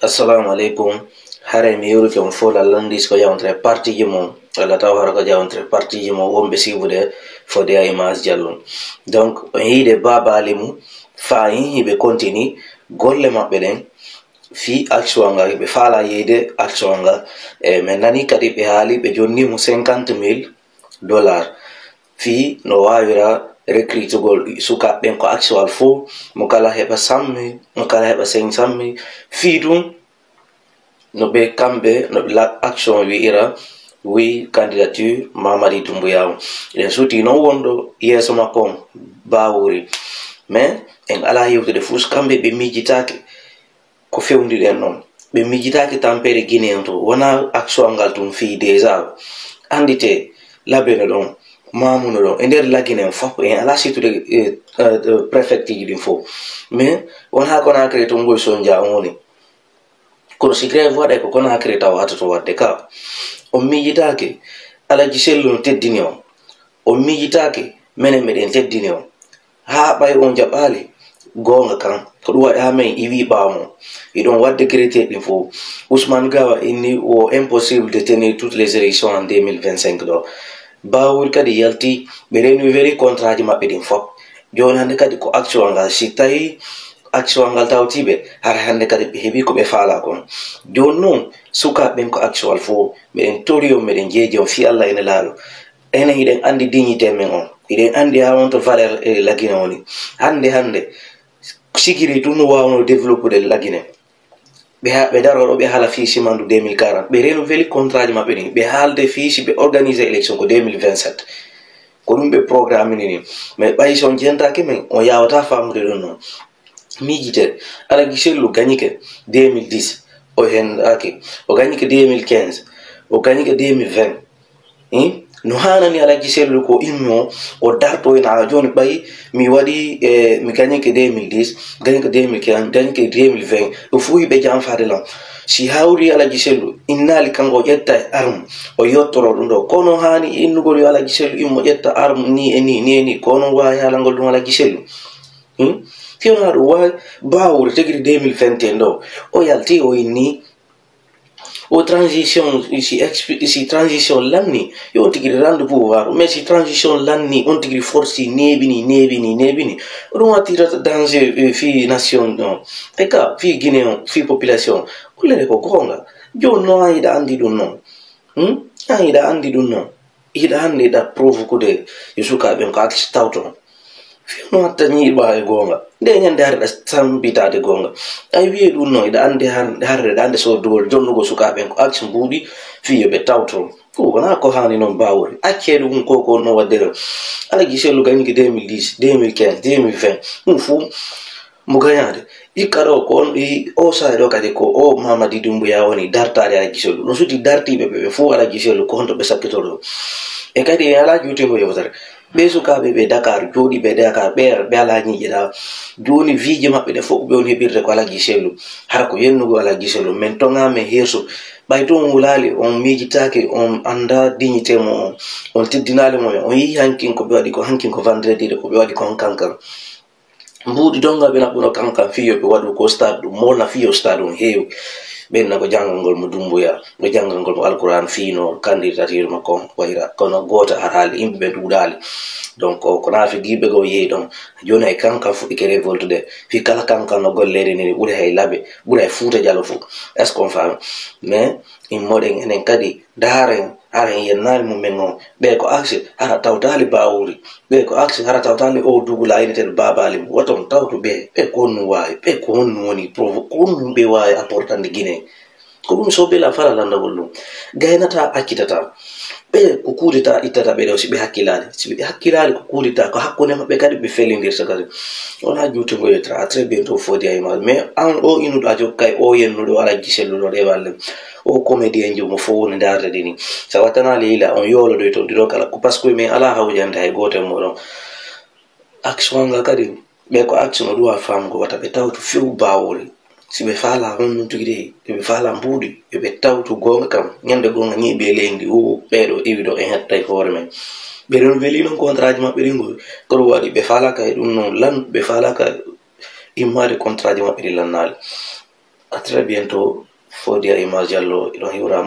Assalamu alaikum. Hare mi yuru ke on fola landis ko yawontre parti jimo wala taw hara ko yawontre parti jimo wombe sibude fode ay mas jallon. Donc on yide baba limu fa yibe continue golle mabbe den fi action nga be fala yede action nga men nani kadi be hali be jonni mu $50,000 fi no wawira recruitable suka ben ko actual fo mo kala heba 100,000 mo kala heba 500,000 fi dum no be kambe no la action wi ira wi candidature Mamadi Doumbouya e suti no wondo yeso makon bawuri mais en ala yewtude fus kambe be mijitake ko fewndi den non be mijitake tampere Guinée to wana action ngal tum fi déjà andite labeno don mamuno don ender laginen fop en ala situde préfecture din fo mais wana ko na créé to ngol sonja ngoni kono si grève waɗa ko kono hakkille taw hatoto wadde ka on miijitake alaji sellu no teddini on miijitake minen meɗen teddini on ha ɓay on jaɓali gonga kan ko ɗum waɗi ha men iwi ɓawmo iɗon wadde crété ɗin fo Ousmane Gawa inni o impossible de tenir toutes les élections en 2025 ɗo bawol kadi yalti ɓe renouvelli contrat ji maɓɓe ɗin fop joni hande kadi ko action ngal si tawi action ngal tawtiɓe har hande kadi ɓe heeɓi ko ɓe faala kon joni noon sukaɓen ko actual fo meɗen tori on meɗen jeeji on fi Allah ene laaɗo enen hiɗen andi dignité men on hiɗen andi ha wonto valeur lagine woni hande sigiri tun no wawno développude lagine ɓe daroɗo ɓe haala fiisi mandu 2040 ɓe renouveli contrat ji maɓɓe ni ɓe haalde fiisi ɓe organiser élection ko 2027 ko ɗum ɓe programme ni mais ɓay son jentake men on yawata famude ɗum noon mijite Alaji Sellu gagnike 2010 o hendaki o gagnike 2015 o gagnike 2020 no hanani Alaji Sellu ko immo o darto ina joni ɓayi mi waɗi mi gagnike 2010 gagnike 2015 gagnike 2020 o fu yiɓe janfade lam si hawri Alaji Sellu innali kanko ƴetta arme o yottoro ɗum ɗo kono hani innugol yo Alaji Sellu immo ƴetta arme ni e ni kono wawi halangol ɗum Alaji Sellu fiona ɗum wawi bawure tegiri 2021 ɗo o yalti o inni o transition si transition lanni yo on tigiri rende pouvoir mais si transition lanni on tigiri forci nebini oɗum wattirata danger fi nation ɗon e ka fi Guinée on fi population ollere ko gonga joni no an yiɗa andi ɗum noon an yiɗa andi ɗum noon yiɗa hande yiɗa provoquede yo sukaɓen ko acte tawton fiino watta ñiiɓa e gonga nde ñande harɗa sambitade gonga ay wiye ɗum no iɗa andi harre ɗa ande sodugol jonnugo sukaɓen ko action mbuuɗi fiyo ɓe tawto wona ko hani noon bawori accede ɗum koko no waddere Alaji Sellu gagnike 2010 2015 2020 ɗum fuu mo gagnade ikka ɗo ko on o sae ɗo kadi ko o Mamadi Doumbouya woni dartade Alaji Sellu no suti dartiɓe ɓe fuu Alaji Sellu ko honto ɓe sakkitoɗo e kadi e ala juutingo yewtere ɓe sukaɓe ɓe Dakar jooɗi ɓe Dakar ɓe ala ñiiƴeɗa joni viije maɓɓe ɗe fof ɓe on heɓirde ko Alaji Sellu hara ko yennugo Alaji Sellu min tongame heeso ɓay to on wulali on miijitake on anda dignité mo on teddinali mo on yi hankin ko ɓe waɗi ko hankin ko vendredi de ko ɓe waɗi kon kankan mbuuɗi donga ɓe naɓɓuno kankan fiyo ɓe waɗu ko stade ɗum molna fiyo stade on heewi ɓenna ko janggal ngol mo Doumbouya mo janggal ngol mo alquran fiino candidature makko wayra kono goto har haali yimɓe ɓe duuɗali donc ko naafi giɓe go yeeyi ɗon joni hay kankan fuɗɗike révolte de fi kala kankan no gollede ni ɓuuri hay laaɓe ɓuuri hay Fuuta Jallo fo est ce qu'on fami mais immoɗen enen kadi daren haren yennali mumen on ɓe ko axe hara tawtali bawuri ɓe ko axe hara tawtali o dugula ayneteɗo babali mo waton tawto ɓe ko honnu wawi ɓe ko honnu woni provo ko honnu ɓe wawi apportande Guinée ko ɗum so bela fala landagol ɗum gaynata accitata ɓe ko kuudeta ittata ɓe ɗo si ɓe hakkilali ko kuudeta ko hakkude maɓɓe kadi ɓe felidirta kadi wona juutingo yettra a très bientôt fodi aymal mais an o inuɗo a jokkay o yennuɗo Alaji Sellu ɗo ɗewalle o comédien jomo fo woni darde ɗini sa wattanali yila on yolodoy to ɗiɗo kala ko par ce que min ala hawjande hay gotel moɗon action nga kadi ɓe ko action o ɗuwa famgo wata ɓe tawto few bawori si ɓe faala honno tugide ɓe faala mbuuɗi ɓe tawto gonga kam ñande gonga ñiiɓe leydi o ɓeɗo iwiɗo en hettay hoore men ɓe renouvelli noon contrat ji maɓɓe ɗingol koɗo waɗi ɓe faalaka e ɗum noon lan ɓe faalaka immade contrat ji maɓɓe ɗi lannali À très bientôt. Fodia Image Diallo, il y aura